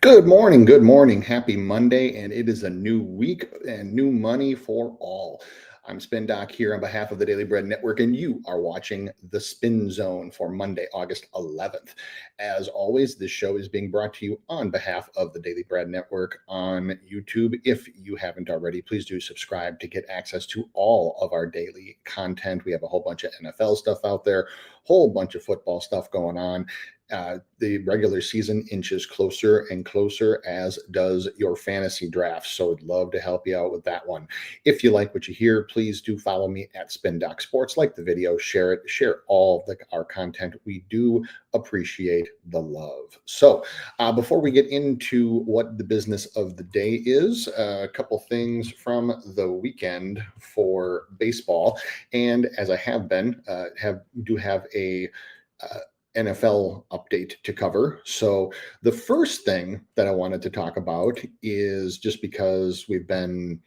Good morning. Good morning. Happy Monday. And it is a new week and new money for all. I'm Spin Doc here on behalf of the Daily Bread Network, and you are watching the Spin Zone for Monday, August 11th. As always, this show is being brought to you on behalf of the Daily Bread Network on YouTube. If you haven't already, please do subscribe to get access to all of our daily content. We have a whole bunch of NFL stuff out there, whole bunch of football stuff going on. The regular season inches closer and closer, as does your fantasy draft. So I'd love to help you out with that one. If you like what you hear, please do follow me at Spin Doc Sports. Like the video, share it, share all of our content. We do appreciate the love. So before we get into what the business of the day is, a couple things from the weekend for baseball. And as I have been, do have a NFL update to cover. So the first thing that I wanted to talk about is, just because we've been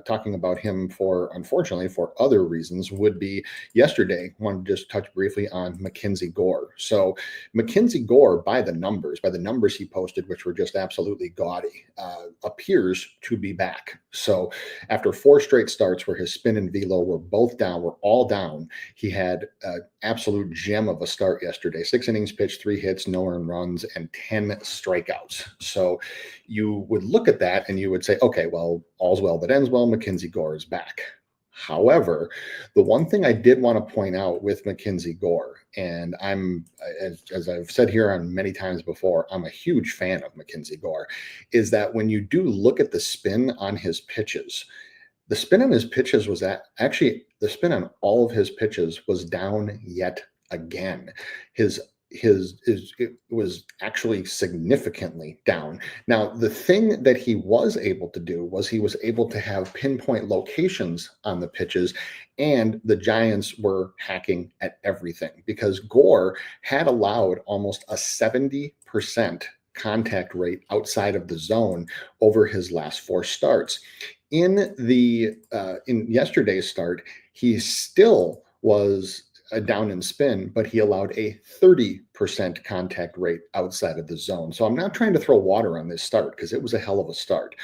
talking about him unfortunately for other reasons, would be yesterday. I wanted to just touch briefly on Mackenzie Gore. So Mackenzie Gore, by the numbers he posted, which were just absolutely gaudy, appears to be back. So after 4 straight starts where his spin and velo were all down, he had an absolute gem of a start yesterday. 6 innings pitched, 3 hits, no earned runs, and 10 strikeouts. So you would look at that and you would say, okay, well, all's well that ends well. Mackenzie Gore is back. However, the one thing I did want to point out with Mackenzie Gore, and as I've said here on many times before, I'm a huge fan of Mackenzie Gore, is that when you do look at the spin on his pitches, the spin on his pitches was the spin on all of his pitches was down yet again. It was actually significantly down. Now, the thing that he was able to do was he was able to have pinpoint locations on the pitches, and the Giants were hacking at everything because Gore had allowed almost a 70% contact rate outside of the zone over his last 4 starts. In yesterday's start, he still was down in spin, but he allowed a 30% contact rate outside of the zone. So I'm not trying to throw water on this start because it was a hell of a start.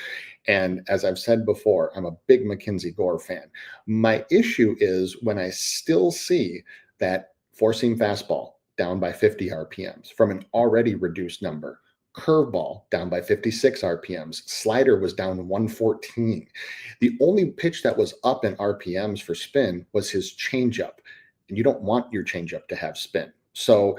And as I've said before, I'm a big Mackenzie Gore fan. My issue is when I still see that 4-seam fastball down by 50 RPMs from an already reduced number, curveball down by 56 RPMs, slider was down to 114. The only pitch that was up in RPMs for spin was his changeup. And you don't want your changeup to have spin. So,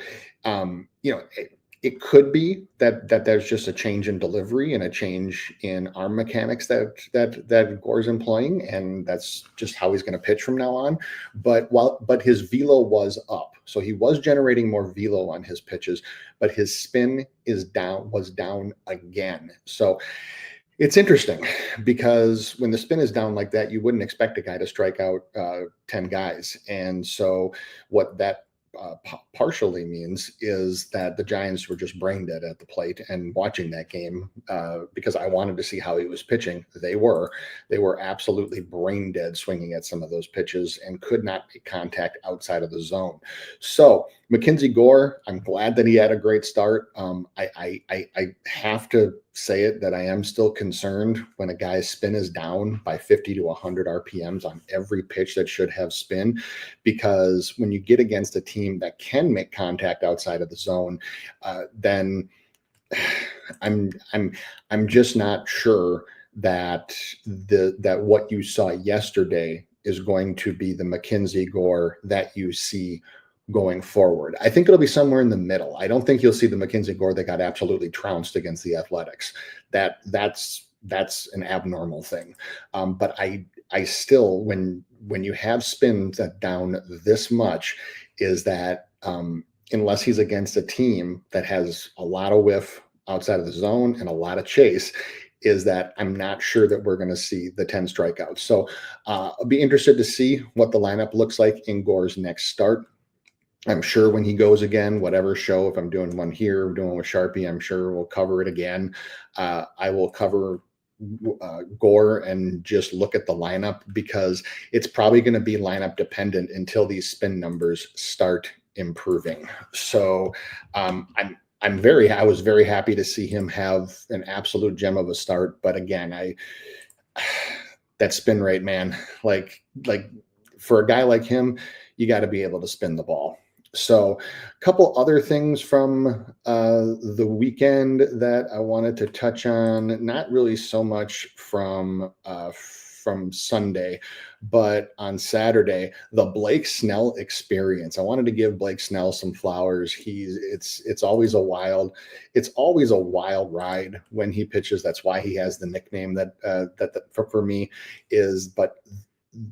it could be that there's just a change in delivery and a change in arm mechanics that Gore's employing, and that's just how he's going to pitch from now on. But his velo was up, so he was generating more velo on his pitches, but his spin was down again. So it's interesting because when the spin is down like that, you wouldn't expect a guy to strike out 10 guys. And so what that partially means is that the Giants were just brain dead at the plate. And watching that game, because I wanted to see how he was pitching, they were absolutely brain dead swinging at some of those pitches and could not make contact outside of the zone. So Mackenzie Gore, I'm glad that he had a great start. I have to say it that I am still concerned when a guy's spin is down by 50 to 100 RPMs on every pitch that should have spin, because when you get against a team that can make contact outside of the zone, then I'm just not sure that what you saw yesterday is going to be the Mackenzie Gore that you see going forward. I think it'll be somewhere in the middle. I don't think you'll see the Mackenzie Gore that got absolutely trounced against the Athletics. That's an abnormal thing. But I still, when you have spins that down this much, is that unless he's against a team that has a lot of whiff outside of the zone and a lot of chase, is that I'm not sure that we're going to see the 10 strikeouts. So I'll be interested to see what the lineup looks like in Gore's next start. I'm sure when he goes again, whatever show, if I'm doing one here, doing with Sharpie, I'm sure we'll cover it again. I will cover Gore and just look at the lineup, because it's probably going to be lineup dependent until these spin numbers start improving. So I was very happy to see him have an absolute gem of a start. But again, that spin rate, man, like for a guy like him, you got to be able to spin the ball. So, a couple other things from the weekend that I wanted to touch on. Not really so much from Sunday, but on Saturday, the Blake Snell experience. I wanted to give Blake Snell some flowers. It's always a wild ride when he pitches. That's why he has the nickname for me is. But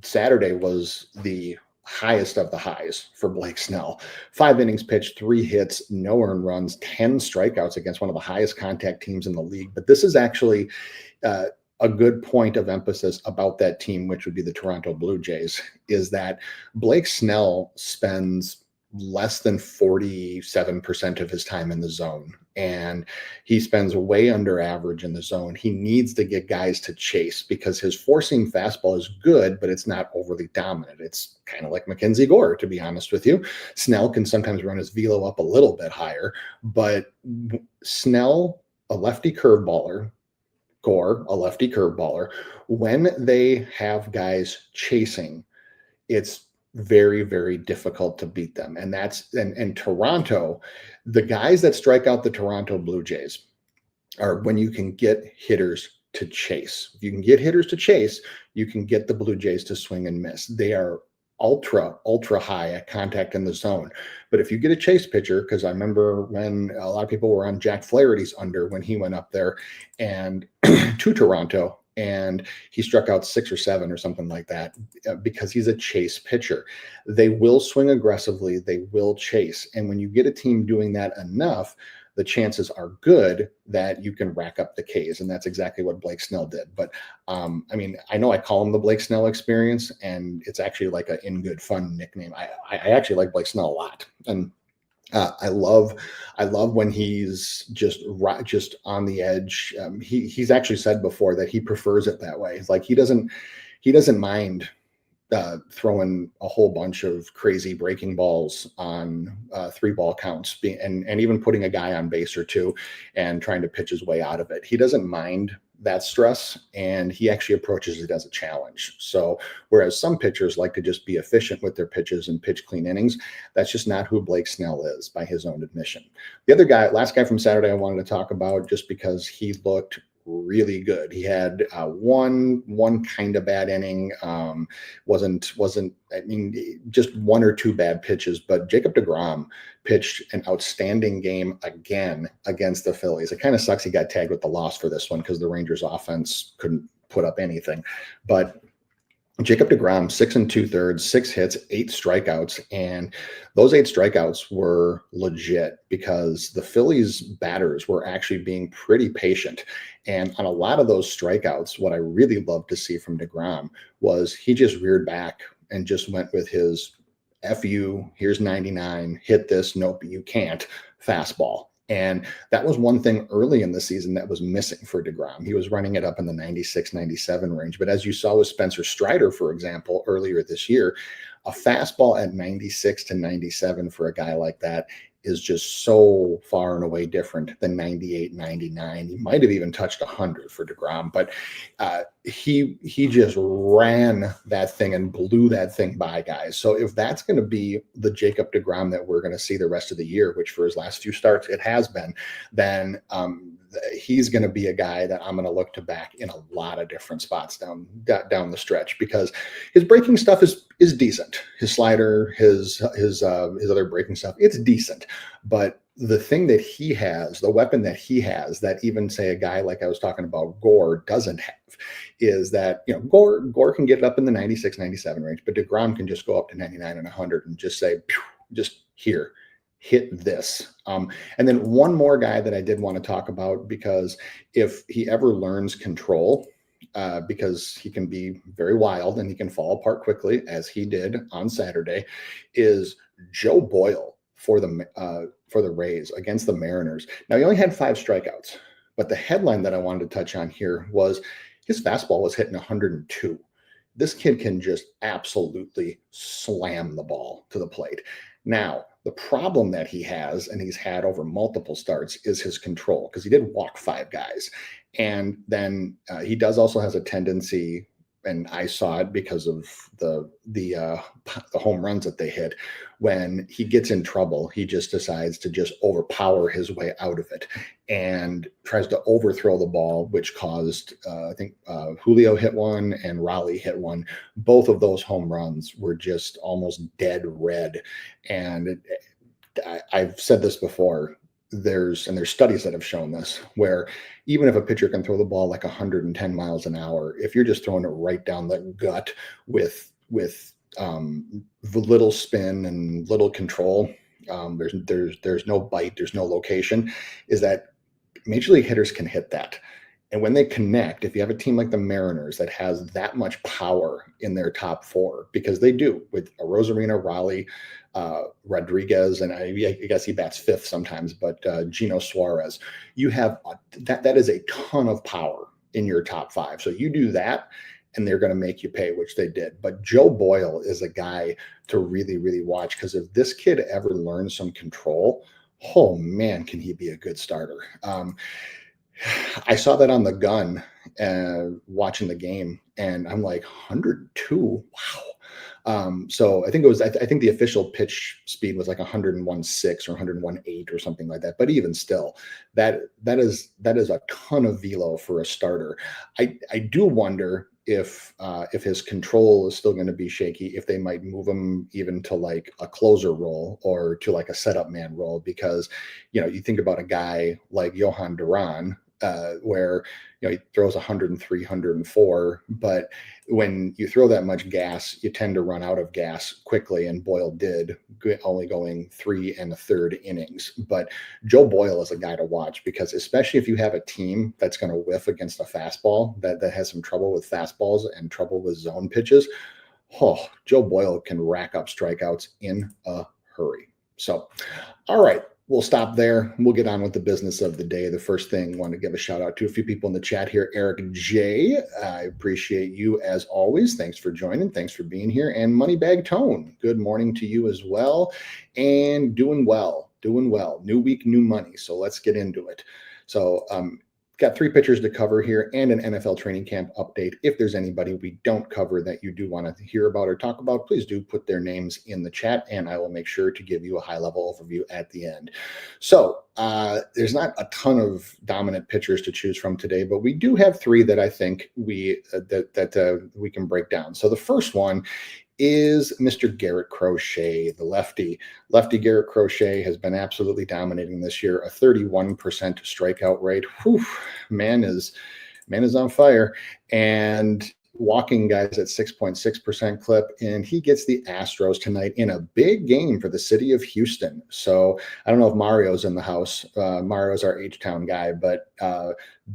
Saturday was the highest of the highs for Blake Snell. 5 innings pitched, 3 hits, no earned runs, 10 strikeouts against one of the highest contact teams in the league. But this is actually a good point of emphasis about that team, which would be the Toronto Blue Jays, is that Blake Snell spends less than 47% of his time in the zone, and he spends way under average in the zone. He needs to get guys to chase because his four-seam fastball is good, but it's not overly dominant. It's kind of like Mackenzie Gore, to be honest with you. Snell can sometimes run his velo up a little bit higher, but Snell, a lefty curveballer, Gore, a lefty curveballer, when they have guys chasing, it's very, very difficult to beat them. And Toronto, the guys that strike out the Toronto Blue Jays are when you can get hitters to chase. If you can get hitters to chase, you can get the Blue Jays to swing and miss. They are ultra high at contact in the zone. But if you get a chase pitcher, because I remember when a lot of people were on Jack Flaherty's under when he went up there and to Toronto, and he struck out 6 or 7 or something like that because he's a chase pitcher. They will swing aggressively. They will chase. And when you get a team doing that enough, the chances are good that you can rack up the Ks. And that's exactly what Blake Snell did. But I mean, I know I call him the Blake Snell experience, and it's actually like a in good fun nickname. I actually like Blake Snell a lot. And I love when he's just on the edge. He's actually said before that he prefers it that way. It's like he doesn't mind throwing a whole bunch of crazy breaking balls on 3-ball counts, and even putting a guy on base or two and trying to pitch his way out of it. He doesn't mind that stress, and he actually approaches it as a challenge. So whereas some pitchers like to just be efficient with their pitches and pitch clean innings, that's just not who Blake Snell is by his own admission. The other guy, last guy from Saturday I wanted to talk about just because he looked really good. He had one kind of bad inning. Wasn't I mean, just 1 or 2 bad pitches, but Jacob deGrom pitched an outstanding game again against the Phillies. It kind of sucks he got tagged with the loss for this one because the Rangers offense couldn't put up anything. But Jacob deGrom, 6 2/3, 6 hits, 8 strikeouts. And those 8 strikeouts were legit because the Phillies batters were actually being pretty patient. And on a lot of those strikeouts, what I really loved to see from deGrom was he just reared back and just went with his F you, here's 99, hit this, nope, you can't, fastball. And that was one thing early in the season that was missing for deGrom. He was running it up in the 96, 97 range. But as you saw with Spencer Strider, for example, earlier this year, a fastball at 96 to 97 for a guy like that is just so far and away different than 98, 99. He might have even touched 100 for deGrom, but he just ran that thing and blew that thing by guys. So if that's going to be the Jacob deGrom that we're going to see the rest of the year, which for his last few starts it has been, then he's going to be a guy that I'm going to look to back in a lot of different spots down the stretch because his breaking stuff is decent. His slider, his other breaking stuff, it's decent. But the thing that he has, the weapon that he has, that even say a guy like I was talking about Gore doesn't have, is that Gore can get it up in the 96, 97 range, but deGrom can just go up to 99 and 100 and just say, just here. Hit this. And then one more guy that I did want to talk about, because if he ever learns control, because he can be very wild and he can fall apart quickly, as he did on Saturday, is Joe Boyle for the Rays against the Mariners. Now, he only had 5 strikeouts, but the headline that I wanted to touch on here was his fastball was hitting 102. This kid can just absolutely slam the ball to the plate. Now, The problem that he has, and he's had over multiple starts, is his control, because he did walk 5 guys. And then he does also has a tendency, and I saw it because of the home runs that they hit. When he gets in trouble, he just decides to just overpower his way out of it and tries to overthrow the ball, which caused I think Julio hit one and Raleigh hit one. Both of those home runs were just almost dead red. And I've said this before. There's studies that have shown this, where even if a pitcher can throw the ball like 110 miles an hour, if you're just throwing it right down the gut with little spin and little control, there's no bite, there's no location, is that major league hitters can hit that. And when they connect, if you have a team like the Mariners that has that much power in their top 4, because they do, with Rosarina, Raleigh, Rodriguez, and I guess he bats 5th sometimes, but Gino Suarez, you have that is a ton of power in your top 5. So you do that, and they're going to make you pay, which they did. But Joe Boyle is a guy to really, really watch, because if this kid ever learns some control, oh man, can he be a good starter. I saw that on the gun watching the game, and I'm like, 102, wow. So I think it was, I think the official pitch speed was like 101.6 or 101.8 or something like that. But even still, that is a ton of velo for a starter. I do wonder if his control is still going to be shaky, if they might move him even to like a closer role or to like a setup man role, because, you think about a guy like Johan Duran, where he throws 103, 104, but when you throw that much gas, you tend to run out of gas quickly, and Boyle did, only going 3 1/3 innings. But Joe Boyle is a guy to watch, because especially if you have a team that's going to whiff against a fastball that has some trouble with fastballs and trouble with zone pitches, Joe Boyle can rack up strikeouts in a hurry. So, all right. We'll stop there. We'll get on with the business of the day. The first thing, I want to give a shout out to a few people in the chat here. Eric J, I appreciate you as always. Thanks for joining. Thanks for being here. And Moneybag Tone, good morning to you as well. And doing well. New week, new money. So let's get into it. So got 3 pitchers to cover here and an NFL training camp update. If there's anybody we don't cover that you do want to hear about or talk about, please do put their names in the chat, and I will make sure to give you a high-level overview at the end. So there's not a ton of dominant pitchers to choose from today, but we do have 3 that I think we can break down. So the first one is Mr. Garrett Crochet, the lefty. Lefty Garrett Crochet has been absolutely dominating this year, a 31% strikeout rate. Whew, man is on fire. And walking guys at 6.6% clip, and he gets the Astros tonight in a big game for the city of Houston. So I don't know if Mario's in the house. Mario's our H-Town guy, but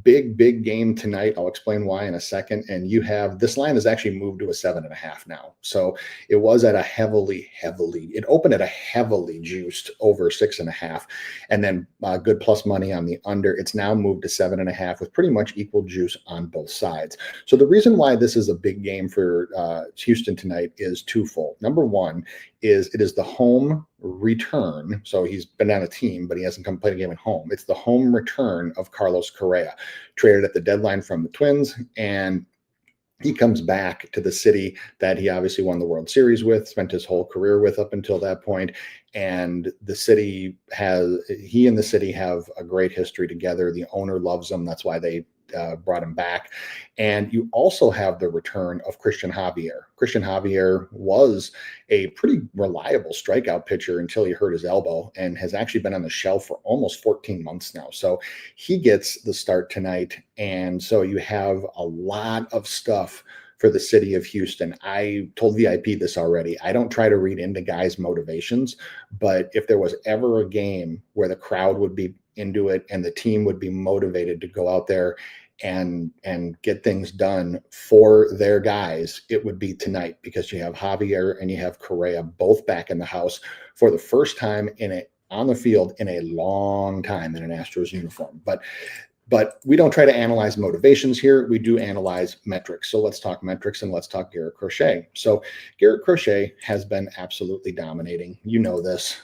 big game tonight. I'll explain why in a second. And you have, this line has actually moved to a 7.5 now. So it was at a it opened at a heavily juiced over 6.5, and then good plus money on the under. It's now moved to 7.5 with pretty much equal juice on both sides. So the reason why this is a big game for Houston tonight is twofold. Number one is it is the home return. So he's been on a team, but he hasn't come play a game at home. It's the home return of Carlos Correa, traded at the deadline from the Twins, and he comes back to the city that he obviously won the World Series with, spent his whole career with up until that point. And he and the city have a great history together. The owner loves him. That's why they brought him back. And you also have the return of Christian Javier. Christian Javier was a pretty reliable strikeout pitcher until he hurt his elbow, and has actually been on the shelf for almost 14 months now. So he gets the start tonight. And so you have a lot of stuff for the city of Houston. I told VIP this already. I don't try to read into guys' motivations, but if there was ever a game where the crowd would be into it and the team would be motivated to go out there and get things done for their guys, it would be tonight, because you have Javier and you have Correa both back in the house for the first time on the field in a long time in an Astros uniform. But we don't try to analyze motivations here. We do analyze metrics. So let's talk metrics and let's talk Garrett Crochet. So Garrett Crochet has been absolutely dominating. You know this.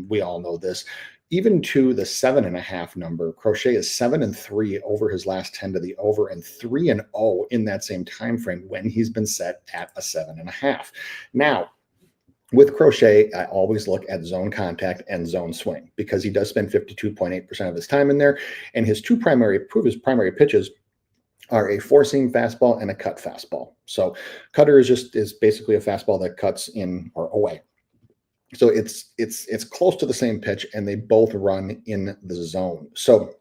We all know this. Even to the 7.5 number, Crochet is 7-3 over his last 10 to the over, and 3-0 in that same time frame when he's been set at a 7.5. Now, with Crochet, I always look at zone contact and zone swing because he does spend 52.8% of his time in there, and his primary pitches are a four-seam fastball and a cut fastball. So cutter is basically a fastball that cuts in or away. So it's close to the same pitch, and they both run in the zone. So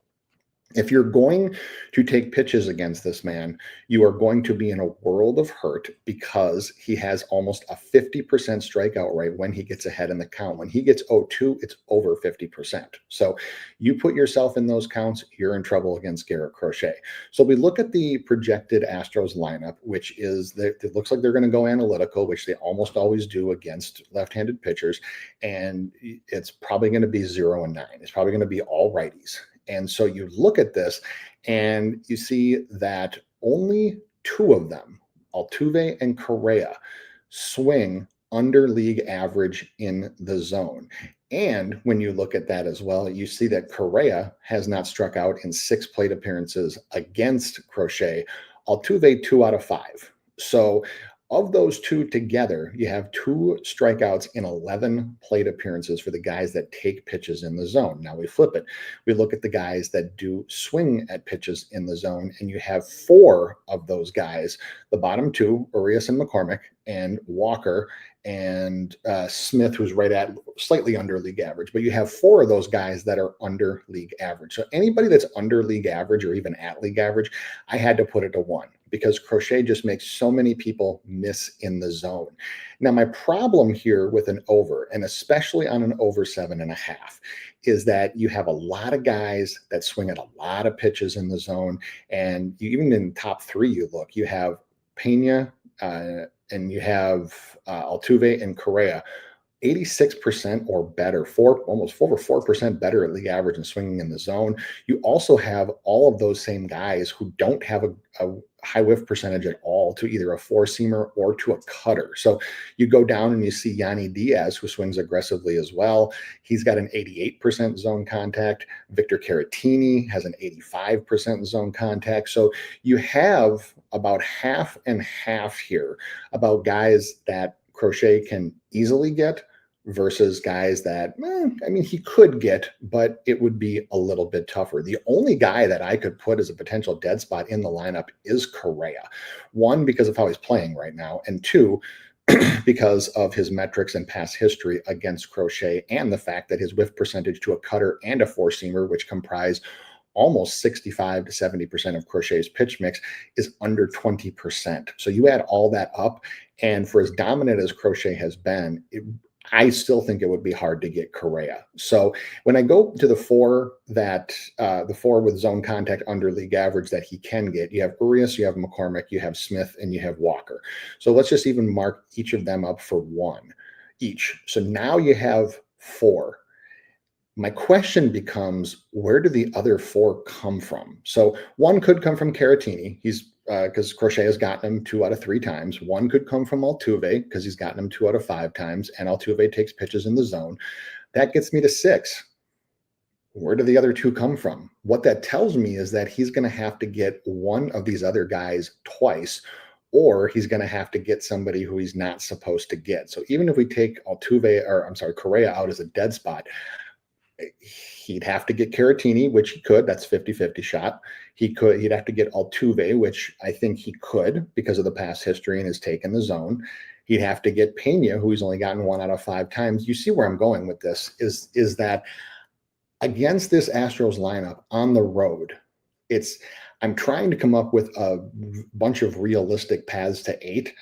if you're going to take pitches against this man, you are going to be in a world of hurt because he has almost a 50% strikeout rate when he gets ahead in the count. When he gets 0-2, it's over 50%. So you put yourself in those counts, you're in trouble against Garrett Crochet. So we look at the projected Astros lineup, which is that it looks like they're going to go analytical, which they almost always do against left-handed pitchers. And it's probably going to be 0-9. It's probably going to be all righties. And so you look at this and you see that only two of them, Altuve and Correa, swing under league average in the zone. And when you look at that as well, you see that Correa has not struck out in 6 plate appearances against Crochet. Altuve, 2 out of 5. So of those two together, you have 2 strikeouts in 11 plate appearances for the guys that take pitches in the zone. Now we flip it. We look at the guys that do swing at pitches in the zone, and you have 4 of those guys, the bottom 2, Urias and McCormick, and Walker, and Smith, who's right at slightly under league average. But you have 4 of those guys that are under league average. So anybody that's under league average or even at league average, I had to put it to 1 because Crochet just makes so many people miss in the zone. Now, my problem here with an over, and especially on an over 7.5, is that you have a lot of guys that swing at a lot of pitches in the zone. And even in top 3, you have Pena, and you have Altuve and Correa, 86% or better, almost over 4% better at league average and swinging in the zone. You also have all of those same guys who don't have a high whiff percentage at all to either a four-seamer or to a cutter. So you go down and you see Yanni Diaz, who swings aggressively as well. He's got an 88% zone contact. Victor Caratini has an 85% zone contact. So you have about half and half here about guys that Crochet can easily get versus guys that, he could get, but it would be a little bit tougher. The only guy that I could put as a potential dead spot in the lineup is Correa. 1, because of how he's playing right now, and 2, because of his metrics and past history against Crochet, and the fact that his whiff percentage to a cutter and a four-seamer, which comprise almost 65 to 70% of Crochet's pitch mix, is under 20%. So you add all that up, and for as dominant as Crochet has been, I still think it would be hard to get Correa. So when I go to the 4 with zone contact under league average that he can get, you have Urias, you have McCormick, you have Smith, and you have Walker. So let's just even mark each of them up for 1 each. So now you have 4. My question becomes, where do the other 4 come from? So 1 could come from Caratini. He's because Crochet has gotten him 2 out of 3 times. 1 could come from Altuve because he's gotten him 2 out of 5 times, and Altuve takes pitches in the zone. That gets me to 6. Where do the other 2 come from? What that tells me is that he's going to have to get one of these other guys twice, or he's going to have to get somebody who he's not supposed to get. So even if we take Correa out as a dead spot, he'd have to get Caratini, which he could. That's 50-50 shot. He'd have to get Altuve, which I think he could because of the past history and his take in the zone. He'd have to get Pena, who he's only gotten 1 out of 5 times. You see where I'm going with this is that against this Astros lineup on the road, I'm trying to come up with a bunch of realistic paths to 8.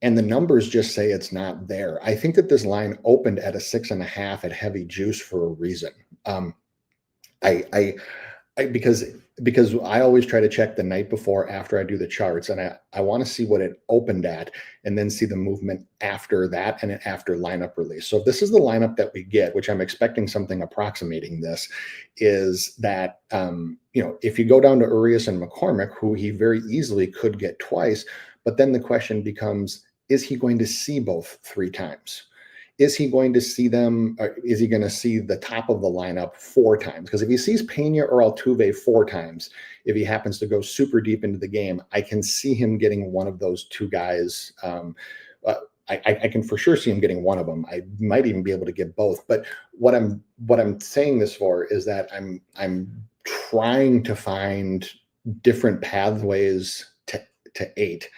And the numbers just say it's not there. I think that this line opened at a 6.5 at heavy juice for a reason. Because I always try to check the night before after I do the charts, and I want to see what it opened at and then see the movement after that and after lineup release. So if this is the lineup that we get, which I'm expecting something approximating this, is that, if you go down to Urias and McCormick, who he very easily could get twice, but then the question becomes, is he going to see both 3 times? is he going to see them? Or is he going to see the top of the lineup 4 times? Because if he sees Pena or Altuve 4 times, if he happens to go super deep into the game, I can see him getting one of those 2 guys. Uh, I can for sure see him getting one of them. I might even be able to get both. But what I'm saying this for is that I'm trying to find different pathways to 8,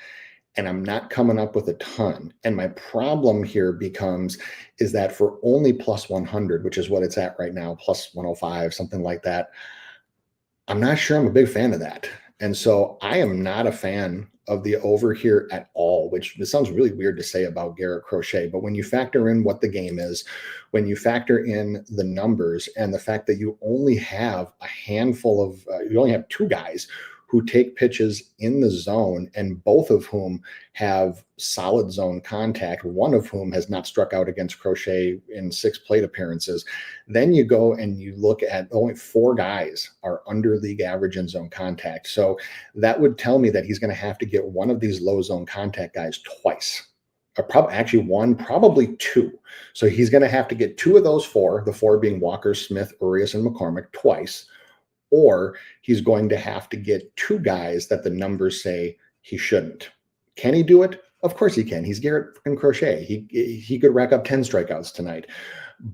and I'm not coming up with a ton. And my problem here becomes is that for only plus 100, which is what it's at right now, plus 105, something like that, I'm not sure I'm a big fan of that. And so I am not a fan of the over here at all, which this sounds really weird to say about Garrett Crochet. But when you factor in what the game is, when you factor in the numbers and the fact that you only have a handful of, you only have 2 guys who take pitches in the zone, and both of whom have solid zone contact, one of whom has not struck out against Crochet in 6 plate appearances. Then you go and you look at only 4 guys are under league average in zone contact. So that would tell me that he's going to have to get one of these low zone contact guys twice. Or actually one, probably 2. So he's going to have to get 2 of those 4, the 4 being Walker, Smith, Urias, and McCormick twice, or he's going to have to get 2 guys that the numbers say he shouldn't. Can he do it? Of course he can. He's Garrett and Crochet. He could rack up 10 strikeouts tonight.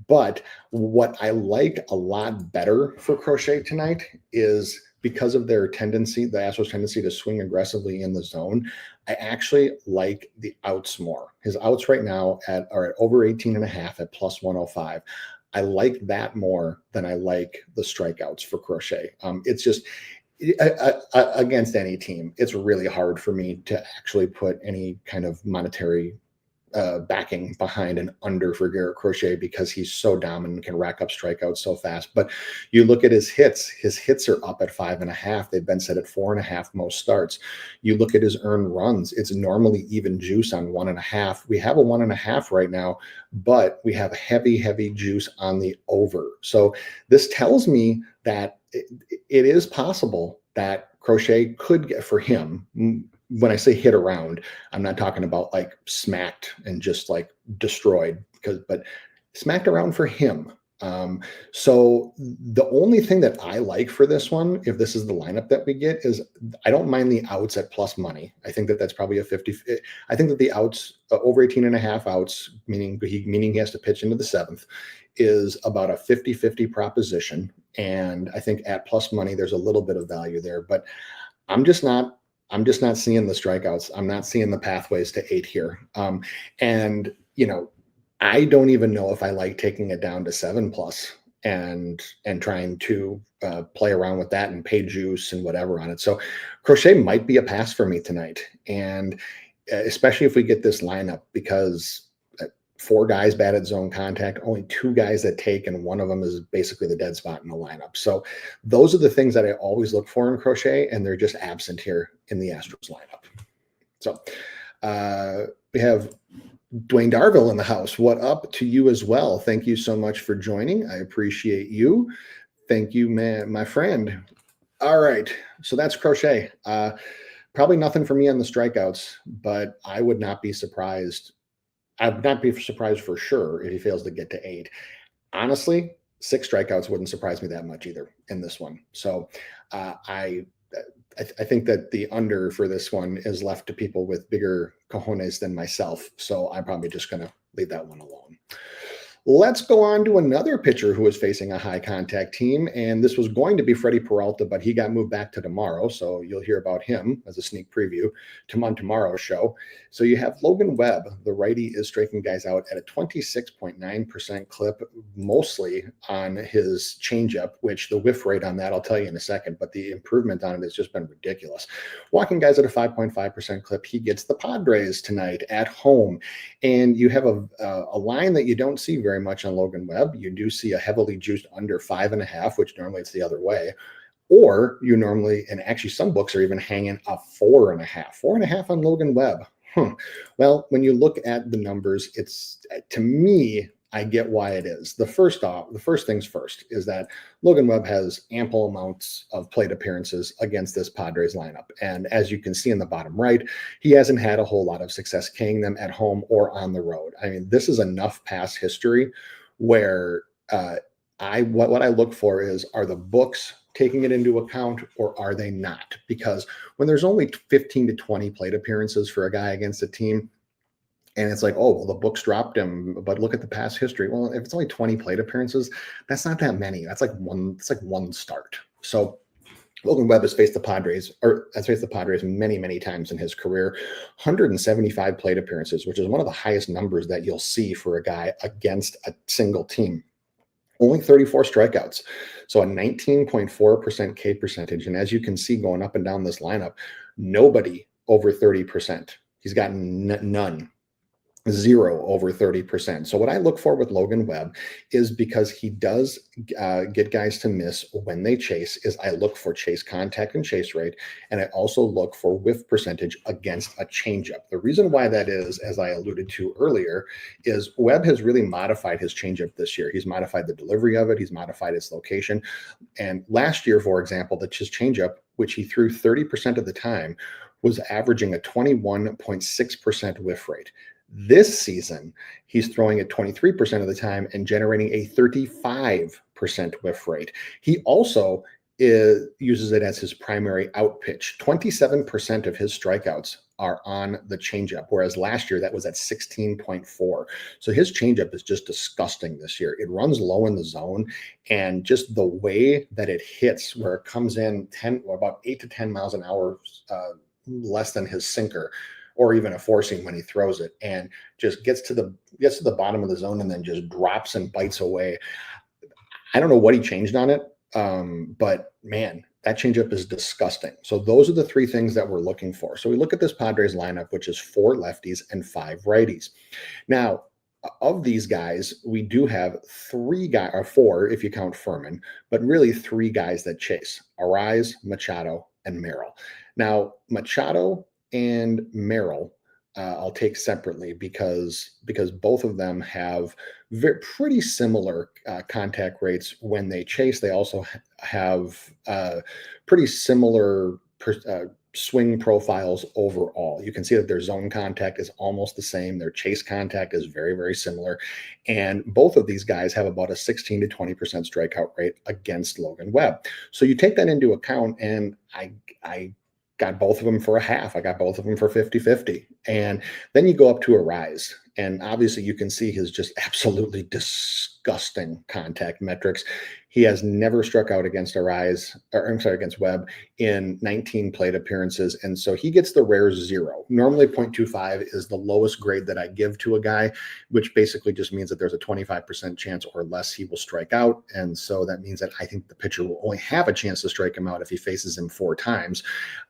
But what I like a lot better for Crochet tonight is because of their tendency, the Astros' tendency to swing aggressively in the zone, I actually like the outs more. His outs right now are at over 18.5 at plus 105. I like that more than I like the strikeouts for Crochet. It's just against any team, it's really hard for me to actually put any kind of monetary backing behind an under for Garrett Crochet because he's so dominant and can rack up strikeouts so fast. But you look at his hits are up at 5.5. They've been set at 4.5 most starts. You look at his earned runs, it's normally even juice on 1.5. We have a 1.5 right now, but we have heavy juice on the over. So this tells me that it is possible that Crochet could get, for him, when I say hit around, I'm not talking about like smacked and just like destroyed, but smacked around for him. So the only thing that I like for this one, if this is the lineup that we get, is I don't mind the outs at plus money. I think that that's probably a 50. I think that the outs over 18.5 outs, meaning he has to pitch into the 7th, is about a 50-50 proposition. And I think at plus money, there's a little bit of value there, but I'm just not seeing the strikeouts. I'm not seeing the pathways to 8 here. And I don't even know if I like taking it down to 7+ and trying to play around with that and pay juice and whatever on it. So Crochet might be a pass for me tonight. And especially if we get this lineup, because 4 guys bad at zone contact, only 2 guys that take, and one of them is basically the dead spot in the lineup. So those are the things that I always look for in Crochet, and they're just absent here in the Astros lineup. So we have Dwayne Darville in the house. What up to you as well? Thank you so much for joining. I appreciate you. Thank you, man, my friend. All right, so that's Crochet. Probably nothing for me on the strikeouts, but I would not be surprised. I would not be surprised for sure if he fails to get to 8. Honestly, 6 strikeouts wouldn't surprise me that much either in this one. So I think that the under for this one is left to people with bigger cojones than myself. So I'm probably just going to leave that one alone. Let's go on to another pitcher who is facing a high contact team. And this was going to be Freddie Peralta, but he got moved back to tomorrow. So you'll hear about him as a sneak preview on tomorrow's show. So you have Logan Webb. The righty is striking guys out at a 26.9% clip, mostly on his changeup, which the whiff rate on that, I'll tell you in a second, but the improvement on it has just been ridiculous. Walking guys at a 5.5% clip. He gets the Padres tonight at home. And you have a line that you don't see very much on Logan Webb. You do see a heavily juiced under 5.5, which normally it's the other way. Or you normally, and actually some books are even hanging a 4.5. 4.5 on Logan Webb. Well, when you look at the numbers, it's, to me, I get why it is. The first things first is that Logan Webb has ample amounts of plate appearances against this Padres lineup. And as you can see in the bottom right, he hasn't had a whole lot of success K'ing them at home or on the road. I mean, this is enough past history where what I look for is, are the books taking it into account or are they not? Because when there's only 15 to 20 plate appearances for a guy against a team, and it's like, oh, well, the books dropped him, but look at the past history. Well, if it's only 20 plate appearances, that's not that many. That's like one start. So Logan Webb has faced the Padres, or has faced the Padres many, many times in his career. 175 plate appearances, which is one of the highest numbers that you'll see for a guy against a single team. Only 34 strikeouts. So a 19.4% K percentage. And as you can see going up and down this lineup, nobody over 30%. He's gotten none. Zero over 30%. So what I look for with Logan Webb is, because he does get guys to miss when they chase, is I look for chase contact and chase rate. And I also look for whiff percentage against a changeup. The reason why that is, as I alluded to earlier, is Webb has really modified his changeup this year. He's modified the delivery of it. He's modified its location. And last year, for example, his changeup, which he threw 30% of the time, was averaging a 21.6% whiff rate. This season, he's throwing it 23% of the time and generating a 35% whiff rate. He also uses it as his primary out pitch. 27% of his strikeouts are on the changeup, whereas last year that was at 16.4. So his changeup is just disgusting this year. It runs low in the zone, and just the way that it hits, where it comes in about 8 to 10 miles an hour less than his sinker, or even a four seam when he throws it, and just gets to the bottom of the zone and then just drops and bites away. I don't know what he changed on it, but man, that changeup is disgusting. So those are the three things that we're looking for. So we look at this Padres lineup, which is 4 lefties and 5 righties. Now, of these guys, we do have 4 if you count Furman, but really 3 guys that chase: Arise, Machado, and Merrill. Now, Machado and Merrill, I'll take separately because both of them have pretty similar contact rates when they chase. They also have pretty similar swing profiles overall. You can see that their zone contact is almost the same. Their chase contact is very, very similar. And both of these guys have about a 16 to 20% strikeout rate against Logan Webb. So you take that into account, and I got both of them for a half. I got both of them for 50-50. And then you go up to Arise. And obviously you can see his just absolutely disgusting contact metrics. He has never struck out against against Webb in 19 plate appearances. And so he gets the rare 0. Normally 0.25 is the lowest grade that I give to a guy, which basically just means that there's a 25% chance or less he will strike out. And so that means that I think the pitcher will only have a chance to strike him out if he faces him 4 times.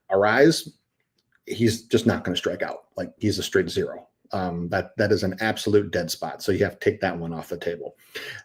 Arise, he's just not going to strike out. Like, he's a straight 0. That is an absolute dead spot. So you have to take that one off the table.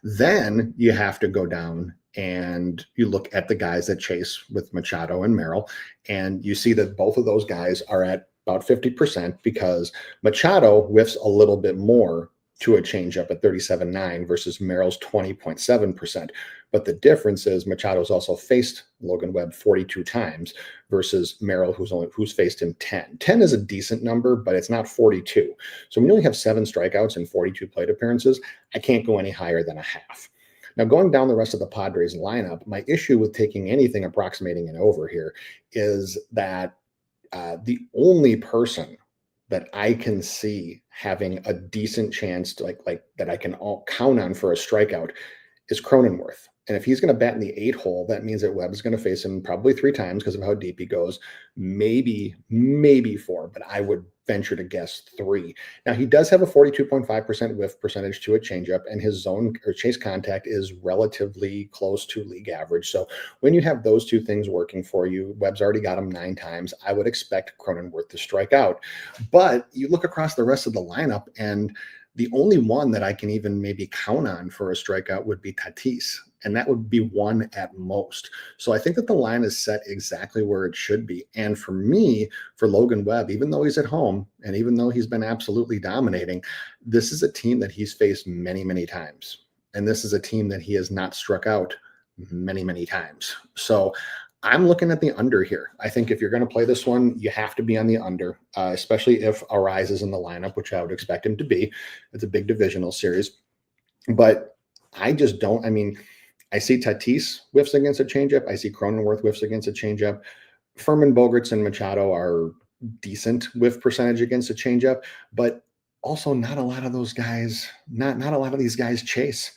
Then you have to go down and you look at the guys that chase with Machado and Merrill, and you see that both of those guys are at about 50%, because Machado whiffs a little bit more to a changeup at 37.9 versus Merrill's 20.7%. But the difference is Machado's also faced Logan Webb 42 times versus Merrill, who's faced him 10. 10 is a decent number, but it's not 42. So when you only have 7 strikeouts and 42 plate appearances, I can't go any higher than a half. Now, going down the rest of the Padres lineup, my issue with taking anything approximating an over here is that the only person that I can see having a decent chance to like that I can all count on for a strikeout is Cronenworth. And if he's going to bat in the 8 hole, that means that Webb is going to face him probably 3 times because of how deep he goes, maybe 4, but I would venture to guess 3. Now, he does have a 42.5% whiff percentage to a changeup, and his zone or chase contact is relatively close to league average. So when you have those 2 things working for you, Webb's already got him 9 times. I would expect Cronenworth to strike out. But you look across the rest of the lineup, and the only one that I can even maybe count on for a strikeout would be Tatis. and that would be 1 at most. So I think that the line is set exactly where it should be. And for me, for Logan Webb, even though he's at home and even though he's been absolutely dominating, this is a team that he's faced many, many times. And this is a team that he has not struck out many, many times. So I'm looking at the under here. I think if you're going to play this one, you have to be on the under, especially if Arise is in the lineup, which I would expect him to be. It's a big divisional series. But I just don't. I mean, I see Tatis whiffs against a changeup. I see Cronenworth whiffs against a changeup. Furman, Bogarts, and Machado are decent whiff percentage against a changeup, but also not a lot of those guys, not a lot of these guys chase.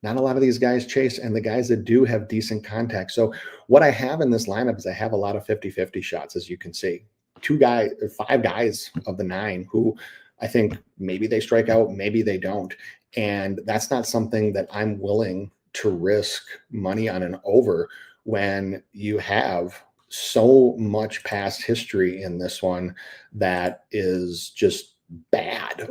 Not a lot of these guys chase, and the guys that do have decent contact. So what I have in this lineup is I have a lot of 50-50 shots, as you can see. 5 guys of the 9 who I think maybe they strike out, maybe they don't. And that's not something that I'm willing to risk money on an over when you have so much past history in this one that is just bad.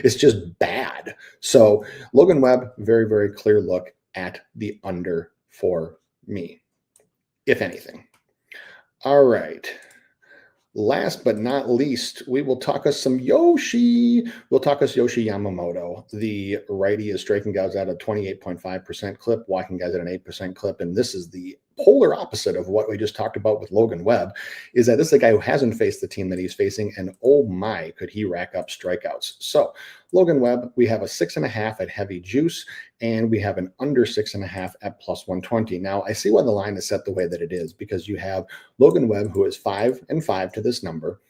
It's just bad. So Logan Webb, very, very clear look at the under for me, if anything. All right. Last but not least, we will talk us some Yoshi. We'll talk us Yoshi Yamamoto. The righty is striking guys at a 28.5% clip, walking guys at an 8% clip. And this is the polar opposite of what we just talked about with Logan Webb, is that this is a guy who hasn't faced the team that he's facing. And oh my, could he rack up strikeouts. So Logan Webb, we have a 6.5 at heavy juice, and we have an under 6.5 at plus 120. Now, I see why the line is set the way that it is, because you have Logan Webb, who is 5-5 to this number,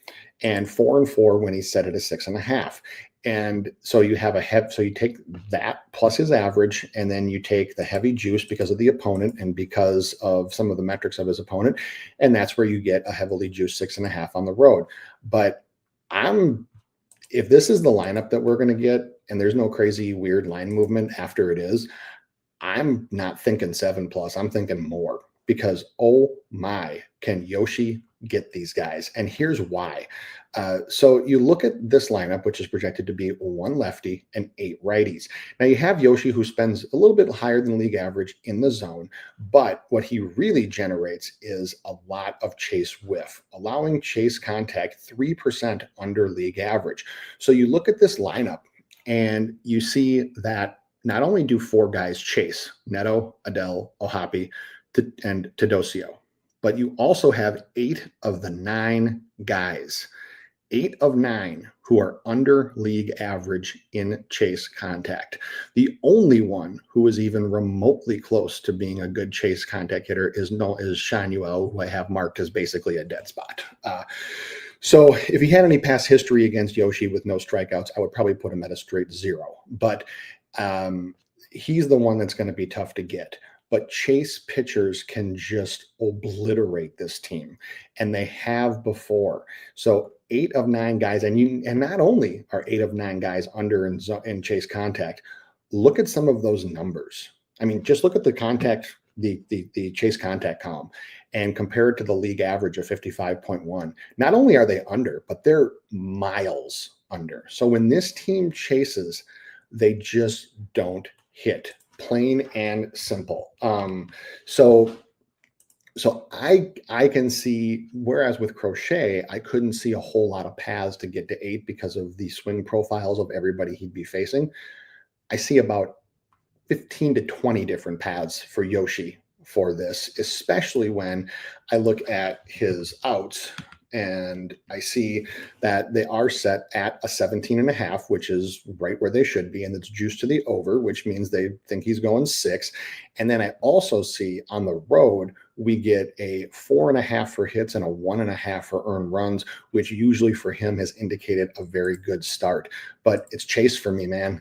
and 4-4 when he's set at a 6.5. And so you have so you take that plus his average, and then you take the heavy juice because of the opponent and because of some of the metrics of his opponent. And that's where you get a heavily juiced 6.5 on the road. But if this is the lineup that we're going to get, and there's no crazy weird line movement after it is, I'm not thinking 7+. I'm thinking more, because oh my, can Yoshi get these guys? And here's why. So you look at this lineup, which is projected to be 1 lefty and 8 righties. Now you have Yoshi, who spends a little bit higher than league average in the zone, but what he really generates is a lot of chase whiff, allowing chase contact 3% under league average. So you look at this lineup and you see that not only do 4 guys chase, Neto, Adele, Ohapi, and Tedosio, but you also have 8 of the 9 guys, 8 of 9 who are under league average in chase contact. The only one who is even remotely close to being a good chase contact hitter is Shanuel, who I have marked as basically a dead spot. So if he had any past history against Yoshi with no strikeouts, I would probably put him at a straight 0. But he's the one that's going to be tough to get. But chase pitchers can just obliterate this team, and they have before. So 8 of 9 guys, and not only are 8 of 9 guys under in chase contact, look at some of those numbers. I mean, just look at the contact, the chase contact column, and compare it to the league average of 55.1. Not only are they under, but they're miles under. So when this team chases, they just don't hit. Plain and simple. So I can see, whereas with Crochet, I couldn't see a whole lot of paths to get to 8 because of the swing profiles of everybody he'd be facing. I see about 15 to 20 different paths for Yoshi for this, especially when I look at his outs and I see that they are set at a 17.5, which is right where they should be. And it's juiced to the over, which means they think he's going 6. And then I also see on the road, we get a 4.5 for hits and a 1.5 for earned runs, which usually for him has indicated a very good start. But it's chase for me, man.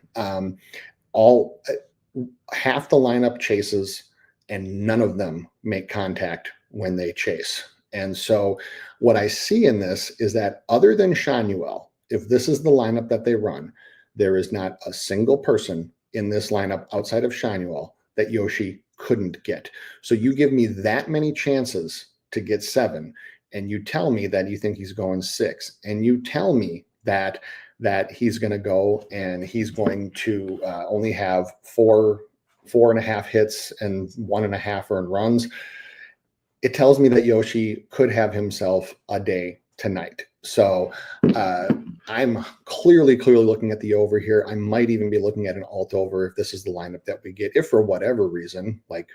Half the lineup chases, and none of them make contact when they chase. And so what I see in this is that other than Shanuel, if this is the lineup that they run, there is not a single person in this lineup outside of Shanuel that Yoshi couldn't get. So you give me that many chances to get 7, and you tell me that you think he's going 6, and you tell me that he's going to go and he's going to only have 4 4.5 hits and 1.5 earned runs, it tells me that Yoshi could have himself a day tonight. So I'm clearly looking at the over here. I might even be looking at an alt over if this is the lineup that we get. If for whatever reason, like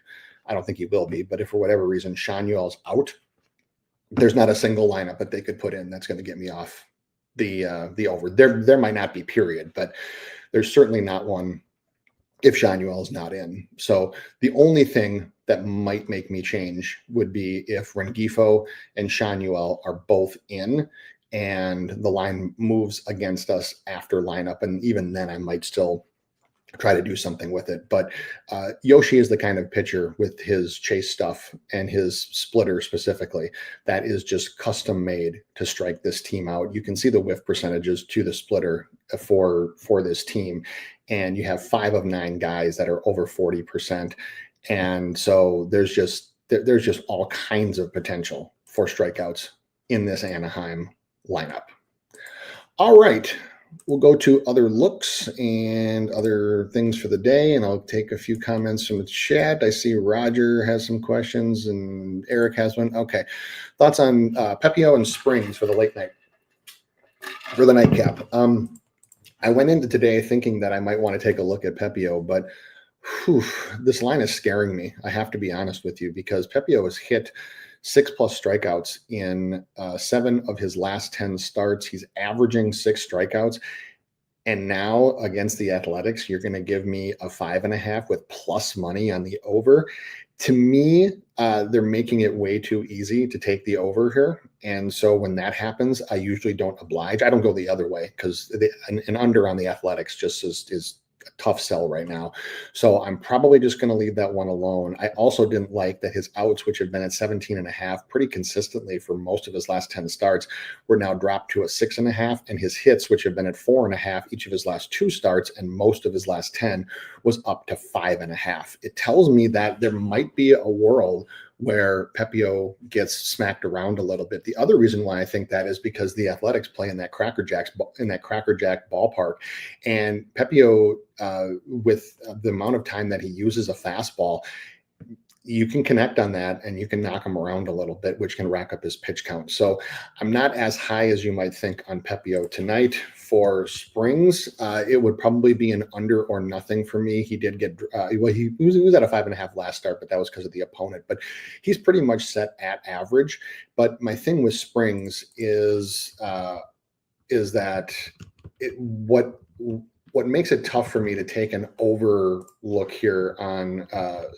I don't think he will be, but if for whatever reason Sean Yuel's out, there's not a single lineup that they could put in that's going to get me off the over. There might not be, period, but there's certainly not one if Sean Yuel is not in. So the only thing that might make me change would be if Rengifo and Sean Yuel are both in and the line moves against us after lineup. And even then I might still try to do something with it. But Yoshi is the kind of pitcher with his chase stuff and his splitter specifically that is just custom made to strike this team out. You can see the whiff percentages to the splitter for this team. And you have 5 of 9 guys that are over 40%. And so there's just all kinds of potential for strikeouts in this Anaheim lineup. All right. We'll go to other looks and other things for the day, and I'll take a few comments from the chat. I see Roger has some questions and Eric has one. Okay. Thoughts on Pepio and Springs for the late night, for the nightcap. I went into today thinking that I might want to take a look at Pepio, but this line is scaring me. I have to be honest with you, because Pepio has hit 6+ strikeouts in 7 of his last 10 starts. He's averaging 6 strikeouts. And now against the Athletics, you're going to give me a 5.5 with plus money on the over. To me, they're making it way too easy to take the over here. And so when that happens, I usually don't oblige. I don't go the other way because an under on the Athletics just is a tough sell right now. So I'm probably just going to leave that one alone. I also didn't like that his outs, which have been at 17.5 pretty consistently for most of his last 10 starts, were now dropped to a 6.5, and his hits, which have been at 4.5 each of his last 2 starts and most of his last 10, was up to 5.5. It tells me that there might be a world where Pepio gets smacked around a little bit. The other reason why I think that is because the Athletics play in that Cracker Jack ballpark, and Pepio, with the amount of time that he uses a fastball, you can connect on that and you can knock him around a little bit, which can rack up his pitch count. So I'm not as high as you might think on Pepio tonight. For Springs, it would probably be an under or nothing for me. He did get, he was at a 5.5 last start, but that was because of the opponent. But he's pretty much set at average. But my thing with Springs is that what makes it tough for me to take an overlook here on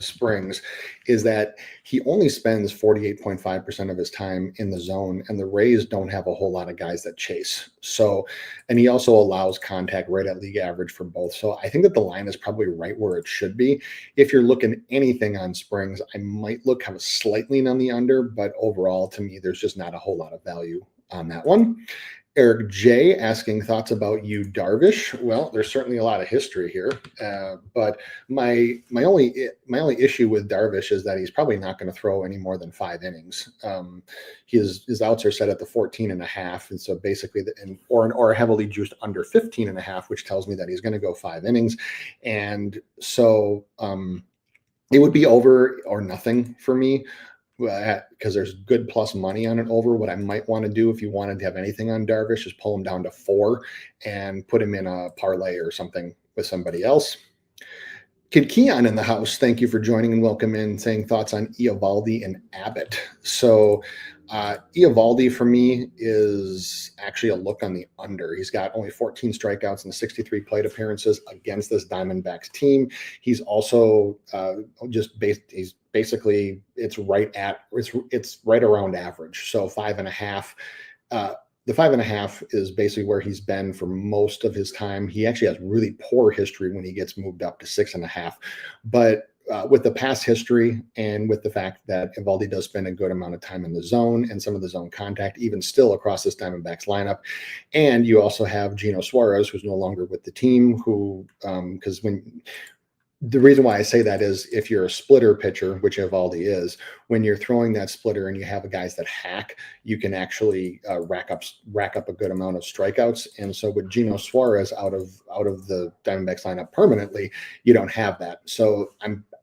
Springs is that he only spends 48.5% of his time in the zone, and the Rays don't have a whole lot of guys that chase. So, and he also allows contact right at league average for both. So I think that the line is probably right where it should be. If you're looking anything on Springs, I might look kind of slightly on the under, but overall to me, there's just not a whole lot of value on that one. Eric J asking thoughts about Yu Darvish. Well, there's certainly a lot of history here, but my only issue with Darvish is that he's probably not going to throw any more than 5 innings. His outs are set at the 14.5, and so basically, or heavily juiced under 15.5, which tells me that he's going to go 5 innings, and so it would be over or nothing for me. Because there's good plus money on it over. What I might want to do if you wanted to have anything on Darvish is pull him down to 4 and put him in a parlay or something with somebody else. Kid Keon in the house, thank you for joining and welcome in, saying thoughts on Eovaldi and Abbott. So Eovaldi for me is actually a look on the under. He's got only 14 strikeouts and 63 plate appearances against this Diamondbacks team. He's also he's basically it's right around average. So 5.5. The 5.5 is basically where he's been for most of his time. He actually has really poor history when he gets moved up to 6.5. But with the past history and with the fact that Eovaldi does spend a good amount of time in the zone and some of the zone contact, even still across this Diamondbacks lineup, and you also have Gino Suarez, who's no longer with the team, who because The reason why I say that is if you're a splitter pitcher, which Evaldi is, when you're throwing that splitter and you have guys that hack, you can actually rack up a good amount of strikeouts. And so with Geno Suarez out of the Diamondbacks lineup permanently, you don't have that. So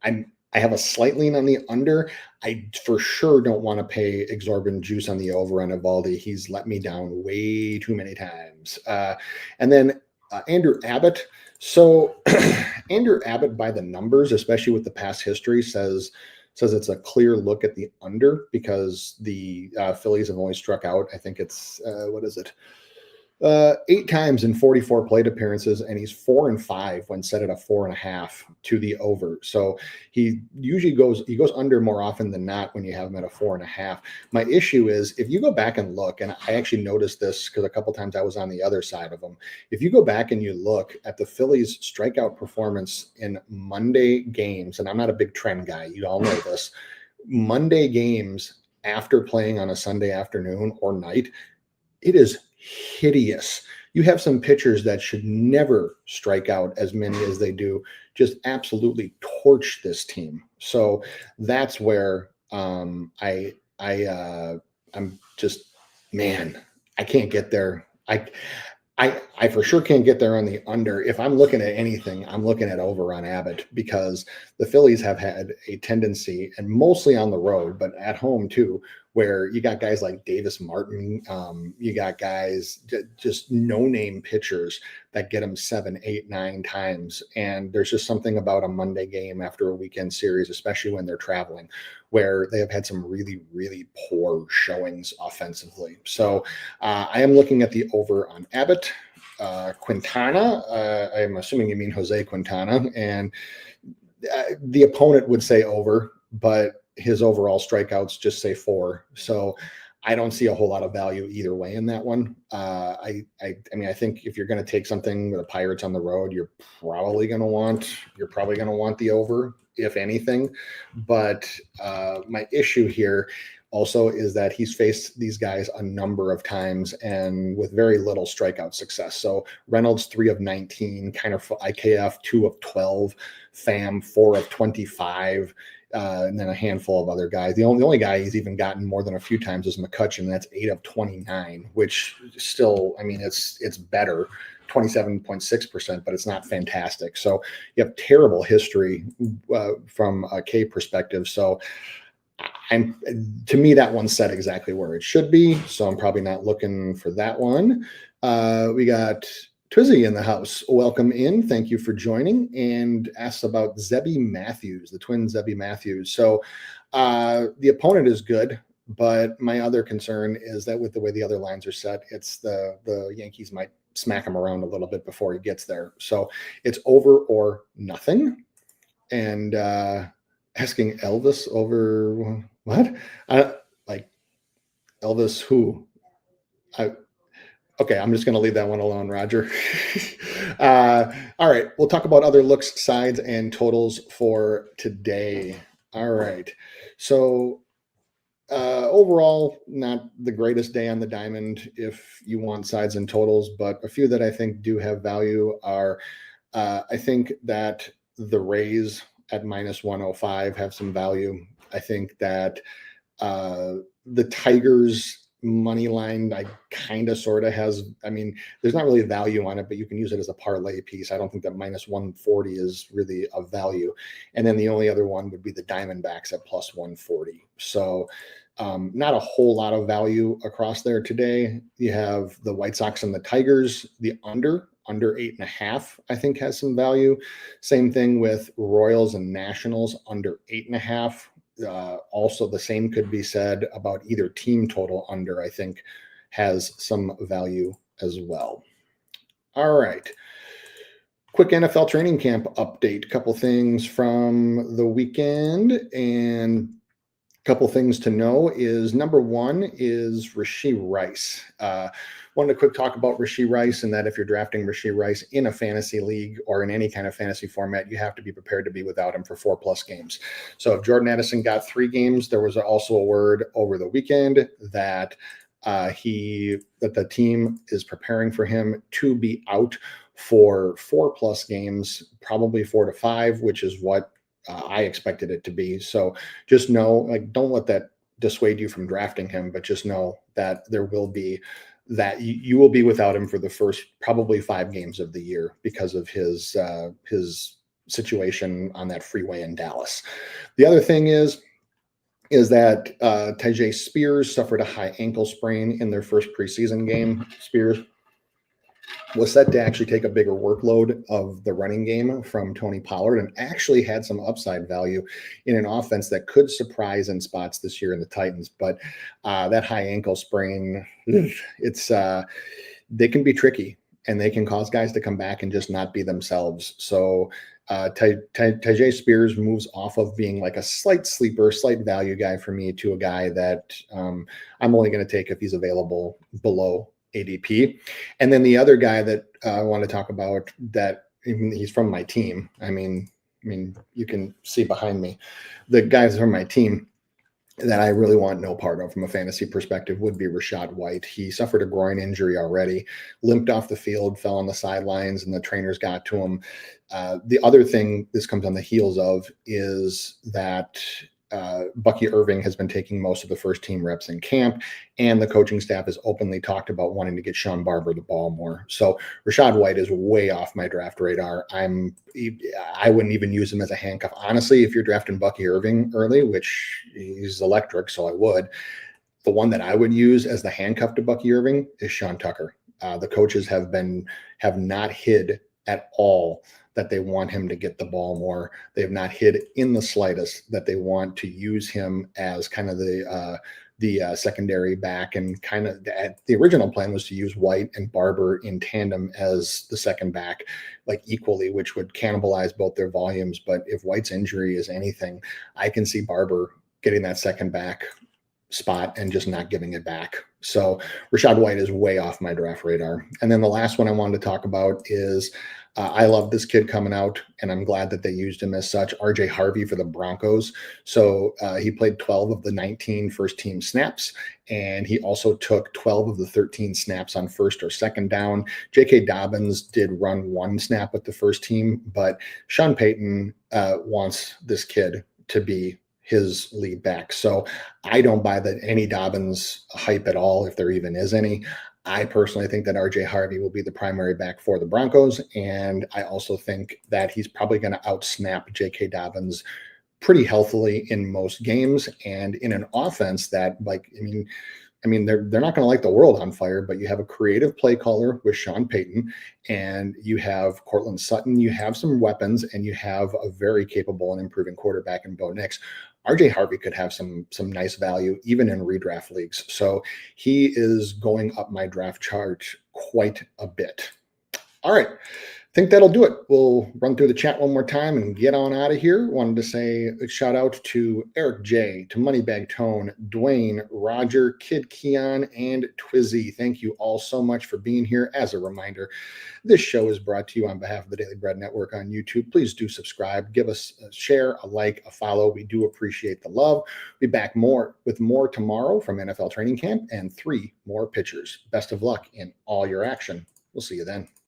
I have a slight lean on the under. I for sure don't want to pay exorbitant juice on the over on Evaldi. He's let me down way too many times. And then Andrew Abbott. So Andrew Abbott, by the numbers, especially with the past history, says it's a clear look at the under because the Phillies have only struck out. I think it's what is it? 8 times in 44 plate appearances, and he's 4-5 when set at a 4.5 to the over. So he usually goes under more often than not when you have him at a 4.5. My issue is if you go back and look, and I actually noticed this because a couple times I was on the other side of him. If you go back and you look at the Phillies' strikeout performance in Monday games, and I'm not a big trend guy, you all know this. Monday games after playing on a Sunday afternoon or night, it is hideous. You have some pitchers that should never strike out as many as they do, just absolutely torch this team. So that's where I'm just, man, I can't get there. I for sure can't get there on the under. If I'm looking at anything, I'm looking at over on Abbott because the Phillies have had a tendency, and mostly on the road, but at home too, where you got guys like Davis Martin, you got guys, just no-name pitchers that get them 7, 8, 9 times. And there's just something about a Monday game after a weekend series, especially when they're traveling, where they have had some really, really poor showings offensively. So I am looking at the over on Abbott. Quintana, I'm assuming you mean Jose Quintana, and the opponent would say over, but his overall strikeouts just say 4. So I don't see a whole lot of value either way in that one. I mean, I think if you're going to take something with the Pirates on the road, you're probably going to want the over, if anything. But my issue here also is that he's faced these guys a number of times and with very little strikeout success. So Reynolds 3 of 19, kind of IKF 2 of 12, Pham 4 of 25. And then a handful of other guys. The only guy he's even gotten more than a few times is McCutchen. And that's 8 of 29, which still, I mean, it's better, 27.6%, but it's not fantastic. So you have terrible history from a K perspective. So to me, that one's set exactly where it should be. So I'm probably not looking for that one. We got Twizzy in the house. Welcome in. Thank you for joining, and asks about Zebby Matthews, the twin Zebby Matthews. So the opponent is good, but my other concern is that with the way the other lines are set, it's the Yankees might smack him around a little bit before he gets there. So it's over or nothing. And asking Elvis over what? Like Elvis who? Okay, I'm just going to leave that one alone, Roger. All right, we'll talk about other looks, sides, and totals for today. All right, so overall, not the greatest day on the diamond if you want sides and totals, but a few that I think do have value are, I think that the Rays at -105 have some value. I think that the Tigers money line, I kind of sort of has, I mean, there's not really value on it, but you can use it as a parlay piece. I don't think that -140 is really a value. And then the only other one would be the Diamondbacks at +140. So not a whole lot of value across there today. You have the White Sox and the Tigers, the under 8.5, I think has some value. Same thing with Royals and Nationals under 8.5. Also, the same could be said about either team total under, I think has some value as well. All right. Quick NFL training camp update. Couple things from the weekend, and couple things to know is number one is Rashee Rice. Wanted to quick talk about Rashee Rice, and that if you're drafting Rashee Rice in a fantasy league or in any kind of fantasy format, you have to be prepared to be without him for 4+ games. So if Jordan Addison got 3 games, there was also a word over the weekend that the team is preparing for him to be out for 4+ games, probably 4 to 5, which is what I expected it to be. So just know, like, don't let that dissuade you from drafting him, but just know that there will be that you will be without him for the first probably 5 games of the year because of his situation on that freeway in Dallas. The other thing is that Tajay Spears suffered a high ankle sprain in their first preseason game. Spears was set to actually take a bigger workload of the running game from Tony Pollard and actually had some upside value in an offense that could surprise in spots this year in the Titans. But that high ankle sprain, it's they can be tricky and they can cause guys to come back and just not be themselves. So Tajay Spears moves off of being like a slight sleeper, slight value guy for me to a guy that I'm only going to take if he's available below ADP. And then the other guy that I want to talk about, that he's from my team. I mean, you can see behind me, the guys from my team that I really want no part of from a fantasy perspective would be Rachaad White. He suffered a groin injury already, limped off the field, fell on the sidelines, and the trainers got to him. The other thing this comes on the heels of is that Bucky Irving has been taking most of the first team reps in camp, and the coaching staff has openly talked about wanting to get Sean Barber the ball more. So Rachaad White is way off my draft radar. I wouldn't even use him as a handcuff. Honestly, if you're drafting Bucky Irving early, which he's electric, so I would, the one that I would use as the handcuff to Bucky Irving is Sean Tucker. The coaches have not hid at all that they want him to get the ball more. They have not hid in the slightest that they want to use him as kind of the secondary back, and kind of the original plan was to use White and Barber in tandem as the second back, like equally, which would cannibalize both their volumes. But if White's injury is anything, I can see Barber getting that second back spot and just not giving it back. So Rachaad White is way off my draft radar. And then the last one I wanted to talk about is I love this kid coming out, and I'm glad that they used him as such. RJ Harvey for the Broncos. So he played 12 of the 19 first team snaps, and he also took 12 of the 13 snaps on first or second down. J.K. Dobbins did run 1 snap with the first team, but Sean Payton wants this kid to be his lead back. So I don't buy that any Dobbins hype at all, if there even is any. I personally think that RJ Harvey will be the primary back for the Broncos, and I also think that he's probably going to outsnap J.K. Dobbins pretty healthily in most games, and in an offense that, like, I mean, they're not going to light the world on fire, but you have a creative play caller with Sean Payton, and you have Cortland Sutton. You have some weapons, and you have a very capable and improving quarterback in Bo Nix. RJ Harvey could have some nice value even in redraft leagues. So he is going up my draft chart quite a bit. All right. I think that'll do it. We'll run through the chat one more time and get on out of here. Wanted to say a shout out to Eric J, to Moneybag Tone, Dwayne, Roger, Kid Keon, and Twizzy. Thank you all so much for being here. As a reminder, this show is brought to you on behalf of the Daily Bread Network on YouTube. Please do subscribe. Give us a share, a like, a follow. We do appreciate the love. We'll be back with more tomorrow from NFL training camp and 3 more pitchers. Best of luck in all your action. We'll see you then.